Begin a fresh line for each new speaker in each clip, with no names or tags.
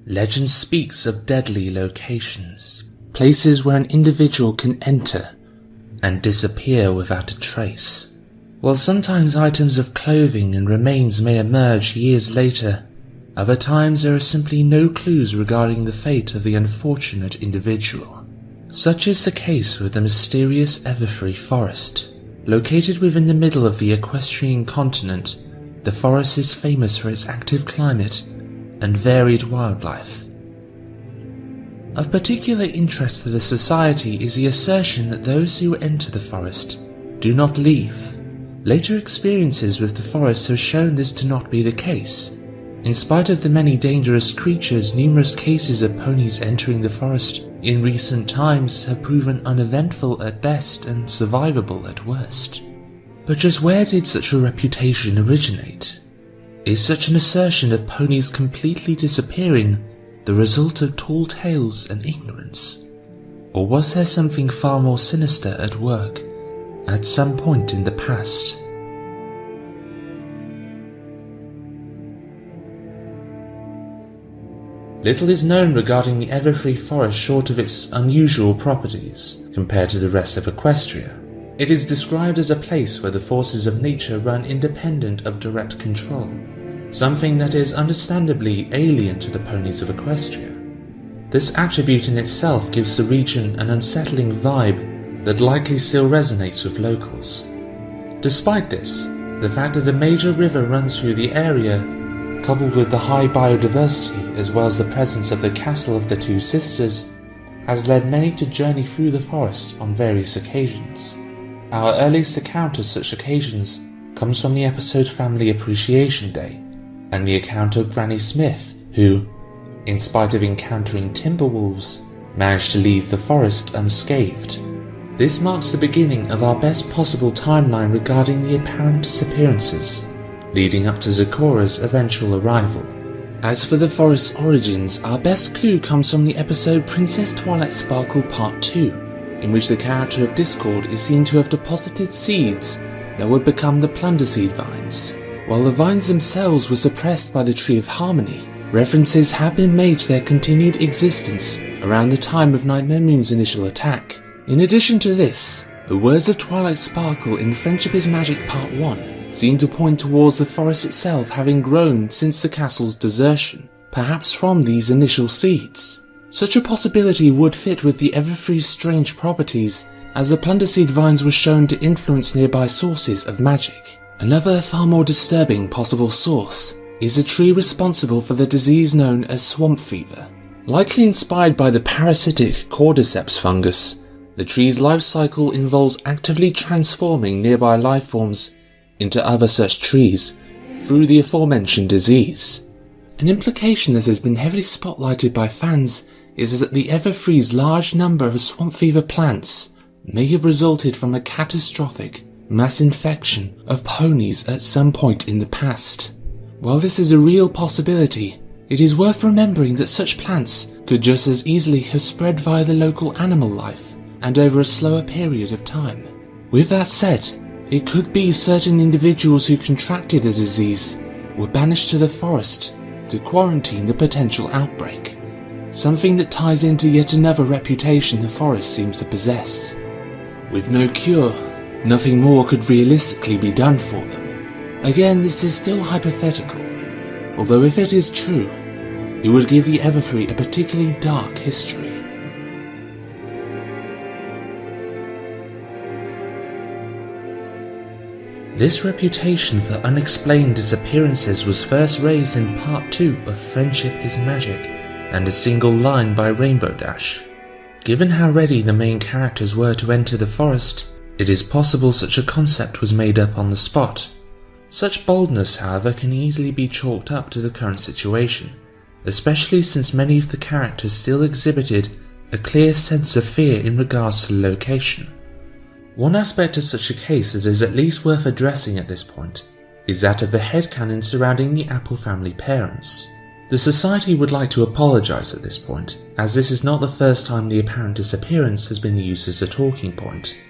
legend speaks of deadly locations, places where an individual can enter and disappear without a trace. While sometimes items of clothing and remains may emerge years later, other times there are simply no clues regarding the fate of the unfortunate individual. Such is the case with the mysterious Everfree forest. Located within the middle of the Equestrian continent, the forest is famous for its active climate and varied wildlife. Of particular interest to the Society is the assertion that those who enter the forest do not leave. Later experiences with the forest have shown this to not be the case. In spite of the many dangerous creatures, numerous cases of ponies entering the forest in recent times have proven uneventful at best and survivable at worst. But just where did such a reputation originate? Is such an assertion of ponies completely disappearing the result of tall tales and ignorance? Or was there something far more sinister at work at some point in the past? Little is known regarding the Everfree forest short of its unusual properties compared to the rest of Equestria. It is described as a place where the forces of nature run independent of direct control, something that is understandably alien to the ponies of Equestria. This attribute in itself gives the region an unsettling vibe that likely still resonates with locals. Despite this, the fact that a major river runs through the area, coupled with the high biodiversity as well as the presence of the castle of the Two Sisters, has led many to journey through the forest on various occasions. Our earliest account of such occasions comes from the episode Family Appreciation Day, and the account of Granny Smith, who, in spite of encountering timber wolves, managed to leave the forest unscathed. This marks the beginning of our best possible timeline regarding the apparent disappearances, leading up to Zecora's eventual arrival. As for the forest's origins, our best clue comes from the episode Princess Twilight Sparkle Part 2, in which the character of Discord is seen to have deposited seeds that would become the Plunderseed vines. While the vines themselves were suppressed by the Tree of Harmony, references have been made to their continued existence around the time of Nightmare Moon's initial attack. In addition to this, the words of Twilight Sparkle in Friendship is Magic Part 1 seem to point towards the forest itself having grown since the castle's desertion, perhaps from these initial seeds. Such a possibility would fit with the Everfree's strange properties, as the Plunderseed vines were shown to influence nearby sources of magic. Another far more disturbing possible source is a tree responsible for the disease known as swamp fever. Likely inspired by the parasitic cordyceps fungus, the tree's life cycle involves actively transforming nearby life forms into other such trees through the aforementioned disease. An implication that has been heavily spotlighted by fans is that the Everfree's large number of swamp fever plants may have resulted from a catastrophic mass infection of ponies at some point in the past. While this is a real possibility, it is worth remembering that such plants could just as easily have spread via the local animal life and over a slower period of time. With that said, it could be certain individuals who contracted the disease were banished to the forest to quarantine the potential outbreak, something that ties into yet another reputation the forest seems to possess. With no cure, nothing more could realistically be done for them. Again, this is still hypothetical, although if it is true, it would give the Everfree a particularly dark history. This reputation for unexplained disappearances was first raised in Part 2 of Friendship is Magic and a single line by Rainbow Dash. Given how ready the main characters were to enter the forest, it is possible such a concept was made up on the spot. Such boldness, however, can easily be chalked up to the current situation, especially since many of the characters still exhibited a clear sense of fear in regards to the location. One aspect of such a case that is at least worth addressing at this point is that of the headcanon surrounding the Apple family parents. The Society would like to apologise at this point, as this is not the first time the apparent disappearance has been used as a talking point.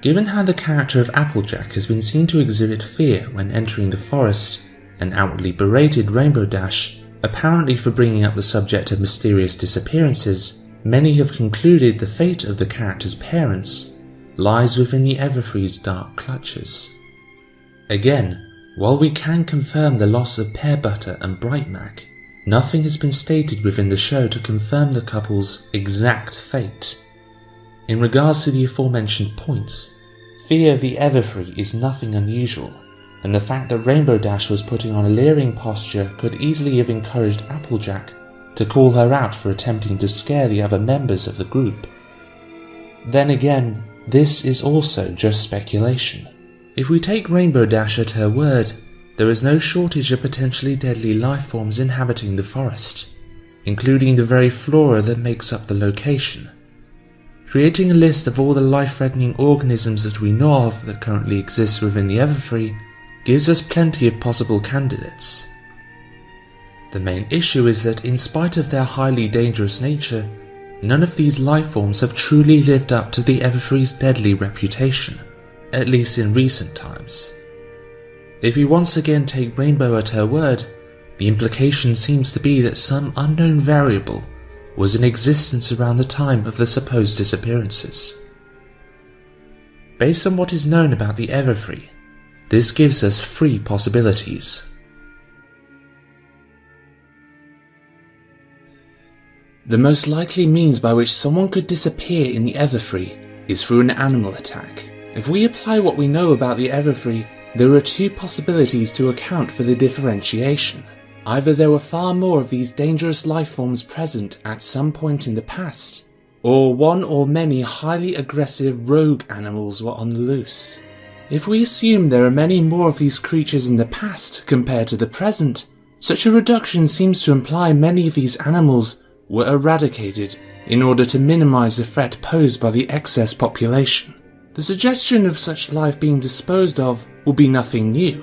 Given how the character of Applejack has been seen to exhibit fear when entering the forest and outwardly berated Rainbow Dash Apparently, for bringing up the subject of mysterious disappearances, many have concluded the fate of the character's parents lies within the Everfree's dark clutches. Again, while we can confirm the loss of Pear Butter and Brightmac, nothing has been stated within the show to confirm the couple's exact fate. In regards to the aforementioned points, fear of the Everfree is nothing unusual, and the fact that Rainbow Dash was putting on a leering posture could easily have encouraged Applejack to call her out for attempting to scare the other members of the group. Then again, this is also just speculation. If we take Rainbow Dash at her word, there is no shortage of potentially deadly life forms inhabiting the forest, including the very flora that makes up the location. Creating a list of all the life-threatening organisms that we know of that currently exist within the Everfree gives us plenty of possible candidates. The main issue is that in spite of their highly dangerous nature, none of these life forms have truly lived up to the Everfree's deadly reputation, at least in recent times. If we once again take Rainbow at her word, the implication seems to be that some unknown variable was in existence around the time of the supposed disappearances. Based on what is known about the Everfree, this gives us 3 possibilities. The most likely means by which someone could disappear in the Everfree is through an animal attack. If we apply what we know about the Everfree, there are 2 possibilities to account for the differentiation. Either there were far more of these dangerous life forms present at some point in the past, or one or many highly aggressive rogue animals were on the loose. If we assume there are many more of these creatures in the past compared to the present, such a reduction seems to imply many of these animals were eradicated in order to minimize the threat posed by the excess population. The suggestion of such life being disposed of will be nothing new.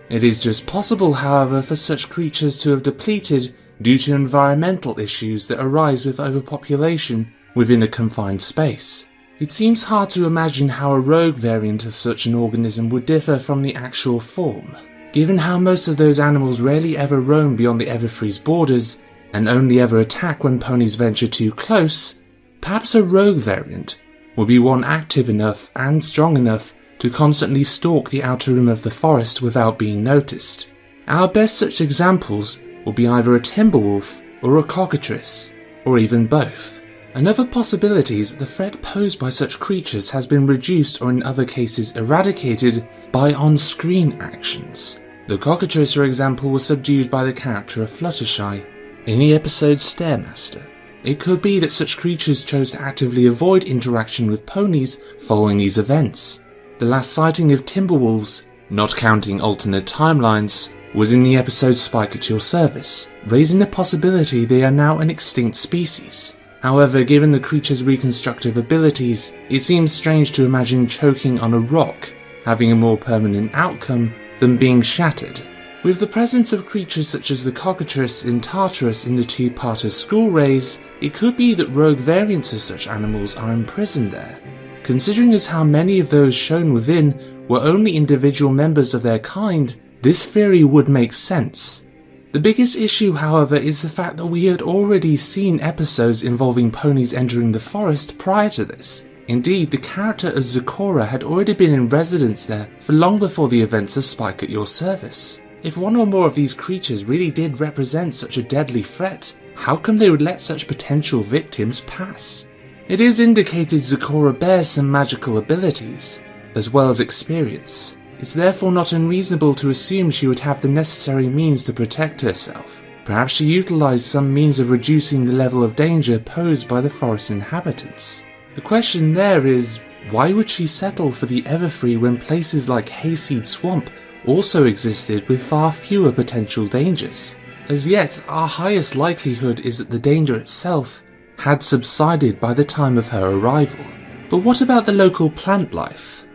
It is just possible, however, for such creatures to have depleted due to environmental issues that arise with overpopulation within a confined space. It seems hard to imagine how a rogue variant of such an organism would differ from the actual form. Given how most of those animals rarely ever roam beyond the Everfree's borders, and only ever attack when ponies venture too close, perhaps a rogue variant would be one active enough and strong enough to constantly stalk the outer rim of the forest without being noticed. Our best such examples will be either a timberwolf or a cockatrice, or even both. Another possibility is that the threat posed by such creatures has been reduced or in other cases eradicated by on-screen actions. The cockatrice, for example, was subdued by the character of Fluttershy in the episode Stairmaster. It could be that such creatures chose to actively avoid interaction with ponies following these events. The last sighting of timberwolves, not counting alternate timelines, was in the episode Spike at Your Service, raising the possibility they are now an extinct species. However, given the creature's reconstructive abilities, it seems strange to imagine choking on a rock having a more permanent outcome than being shattered. With the presence of creatures such as the cockatrice in Tartarus in the two-parter School Rays, it could be that rogue variants of such animals are imprisoned there. Considering as how many of those shown within were only individual members of their kind, this theory would make sense. The biggest issue, however, is the fact that we had already seen episodes involving ponies entering the forest prior to this. Indeed, the character of Zecora had already been in residence there for long before the events of Spike at Your Service. If one or more of these creatures really did represent such a deadly threat, how come they would let such potential victims pass? It is indicated Zecora bears some magical abilities, as well as experience. It's therefore not unreasonable to assume she would have the necessary means to protect herself. Perhaps she utilized some means of reducing the level of danger posed by the forest inhabitants. The question there is, why would she settle for the Everfree when places like Hayseed Swamp also existed with far fewer potential dangers? As yet, our highest likelihood is that the danger itself had subsided by the time of her arrival. But what about the local plant life?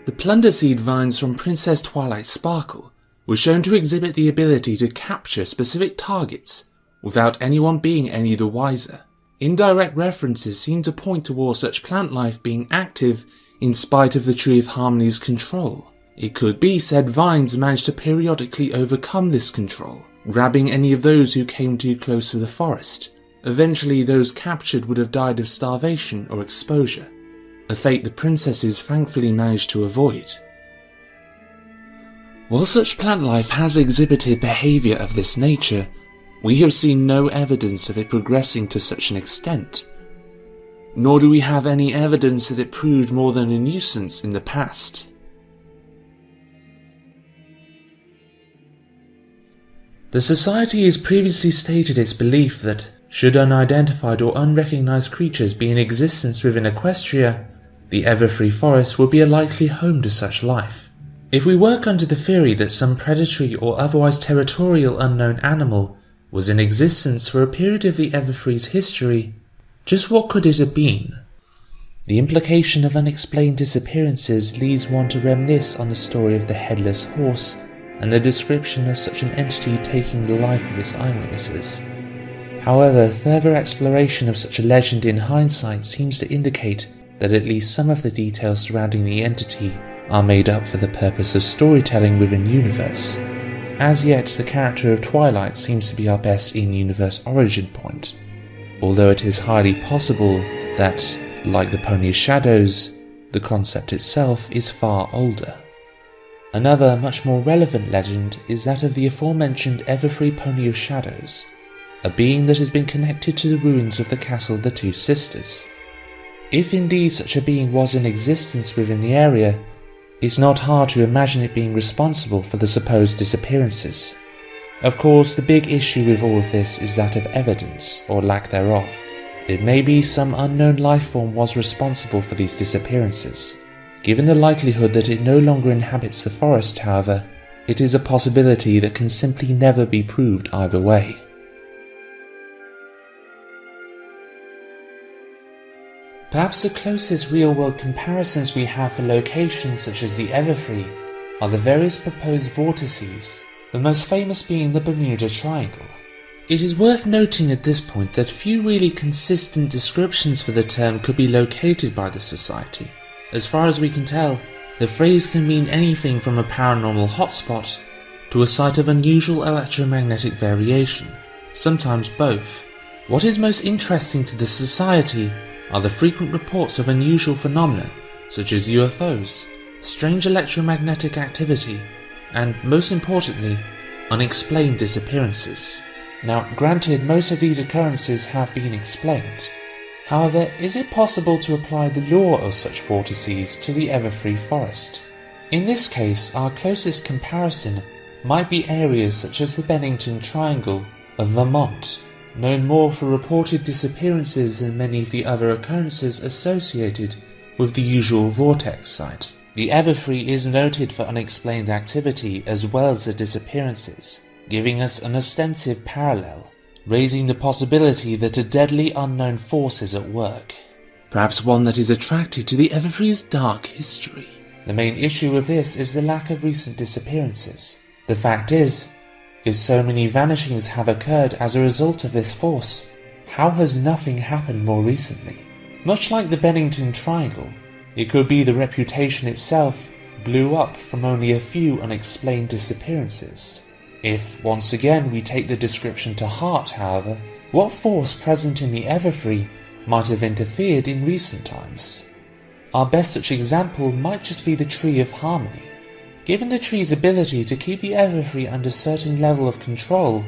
The plunderseed vines from Princess Twilight Sparkle were shown to exhibit the ability to capture specific targets without anyone being any the wiser. Indirect references seem to point towards such plant life being active in spite of the Tree of Harmony's control. It could be said vines managed to periodically overcome this control. grabbing any of those who came too close to the forest. Eventually, those captured would have died of starvation or exposure, a fate the princesses thankfully managed to avoid. While such plant life has exhibited behaviour of this nature, we have seen no evidence of it progressing to such an extent, nor do we have any evidence that it proved more than a nuisance in the past. The Society has previously stated its belief that, should unidentified or unrecognised creatures be in existence within Equestria, the Everfree forest would be a likely home to such life. If we work under the theory that some predatory or otherwise territorial unknown animal was in existence for a period of the Everfree's history, just what could it have been? The implication of unexplained disappearances leads one to reminisce on the story of the headless horse and the description of such an entity taking the life of its eyewitnesses. However, further exploration of such a legend in hindsight seems to indicate that at least some of the details surrounding the entity are made up for the purpose of storytelling within universe. As yet, the character of Twilight seems to be our best in-universe origin point, although it is highly possible that, like the Pony of Shadows, the concept itself is far older. Another, much more relevant legend is that of the aforementioned Everfree Pony of Shadows, a being that has been connected to the ruins of the castle of the Two Sisters. If indeed such a being was in existence within the area, it's not hard to imagine it being responsible for the supposed disappearances. Of course, the big issue with all of this is that of evidence, or lack thereof. It may be some unknown life form was responsible for these disappearances. Given the likelihood that it no longer inhabits the forest, however, it is a possibility that can simply never be proved either way. Perhaps the closest real-world comparisons we have for locations such as the Everfree are the various proposed vortices, the most famous being the Bermuda Triangle. It is worth noting at this point that few really consistent descriptions for the term could be located by the Society. As far as we can tell, the phrase can mean anything from a paranormal hotspot to a site of unusual electromagnetic variation, sometimes both. What is most interesting to the Society are the frequent reports of unusual phenomena such as UFOs, strange electromagnetic activity, and, most importantly, unexplained disappearances. Now, granted, most of these occurrences have been explained. However, is it possible to apply the law of such vortices to the Everfree forest? In this case, our closest comparison might be areas such as the Bennington Triangle of Vermont, known more for reported disappearances than many of the other occurrences associated with the usual vortex site. The Everfree is noted for unexplained activity as well as the disappearances, giving us an ostensive parallel, raising the possibility that a deadly unknown force is at work, perhaps one that is attracted to the Everfree's dark history. The main issue with this is the lack of recent disappearances. The fact is, if so many vanishings have occurred as a result of this force, how has nothing happened more recently? Much like the Bennington Triangle, it could be the reputation itself blew up from only a few unexplained disappearances. If, once again, we take the description to heart, however, what force present in the Everfree might have interfered in recent times? Our best such example might just be the Tree of Harmony. Given the tree's ability to keep the Everfree under a certain level of control,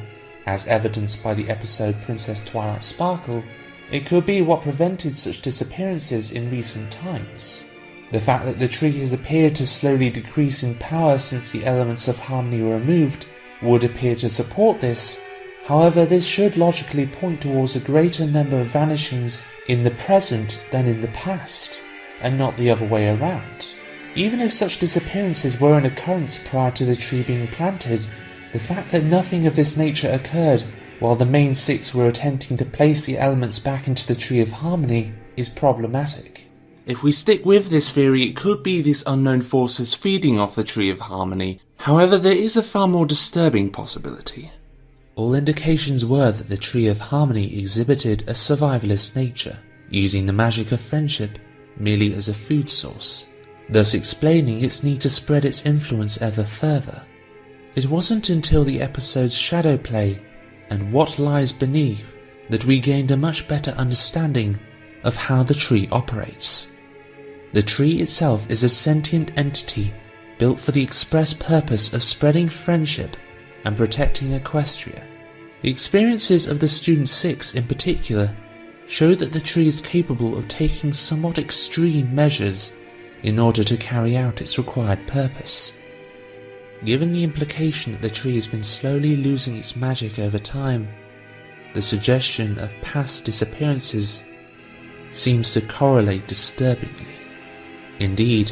as evidenced by the episode Princess Twilight Sparkle, it could be what prevented such disappearances in recent times. The fact that the tree has appeared to slowly decrease in power since the elements of harmony were removed would appear to support this. However, this should logically point towards a greater number of vanishings in the present than in the past, and not the other way around. Even if such disappearances were an occurrence prior to the tree being planted, the fact that nothing of this nature occurred while the main six were attempting to place the elements back into the Tree of Harmony is problematic. If we stick with this theory, it could be this unknown force is feeding off the Tree of Harmony. However, there is a far more disturbing possibility. All indications were that the Tree of Harmony exhibited a survivalist nature, using the magic of friendship merely as a food source, thus explaining its need to spread its influence ever further. It wasn't until the episodes Shadow Play and What Lies Beneath that we gained a much better understanding of how the tree operates. The tree itself is a sentient entity built for the express purpose of spreading friendship and protecting Equestria. The experiences of the Student 6 in particular show that the tree is capable of taking somewhat extreme measures in order to carry out its required purpose. Given the implication that the tree has been slowly losing its magic over time, the suggestion of past disappearances seems to correlate disturbingly. Indeed,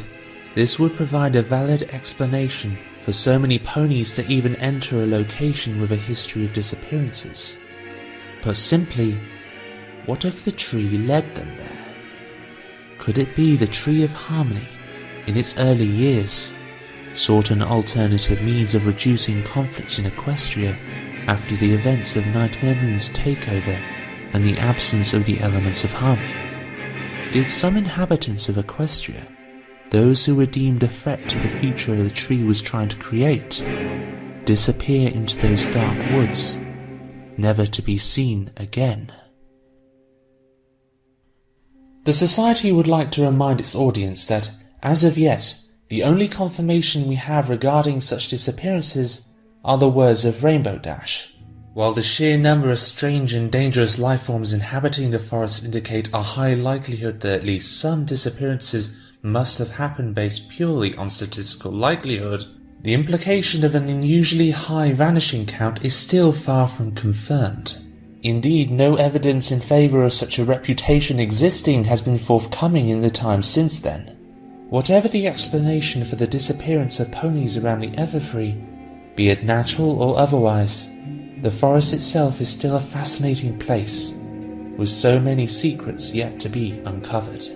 this would provide a valid explanation for so many ponies to even enter a location with a history of disappearances. Put simply, what if the tree led them there? Could it be the Tree of Harmony, in its early years, sought an alternative means of reducing conflict in Equestria after the events of Nightmare Moon's takeover and the absence of the elements of harmony? Did some inhabitants of Equestria, those who were deemed a threat to the future the tree was trying to create, disappear into those dark woods, never to be seen again? The Society would like to remind its audience that, as of yet, the only confirmation we have regarding such disappearances are the words of Rainbow Dash. While the sheer number of strange and dangerous life forms inhabiting the forest indicate a high likelihood that at least some disappearances must have happened based purely on statistical likelihood, the implication of an unusually high vanishing count is still far from confirmed. Indeed, no evidence in favour of such a reputation existing has been forthcoming in the time since then. Whatever the explanation for the disappearance of ponies around the Everfree, be it natural or otherwise, the forest itself is still a fascinating place, with so many secrets yet to be uncovered.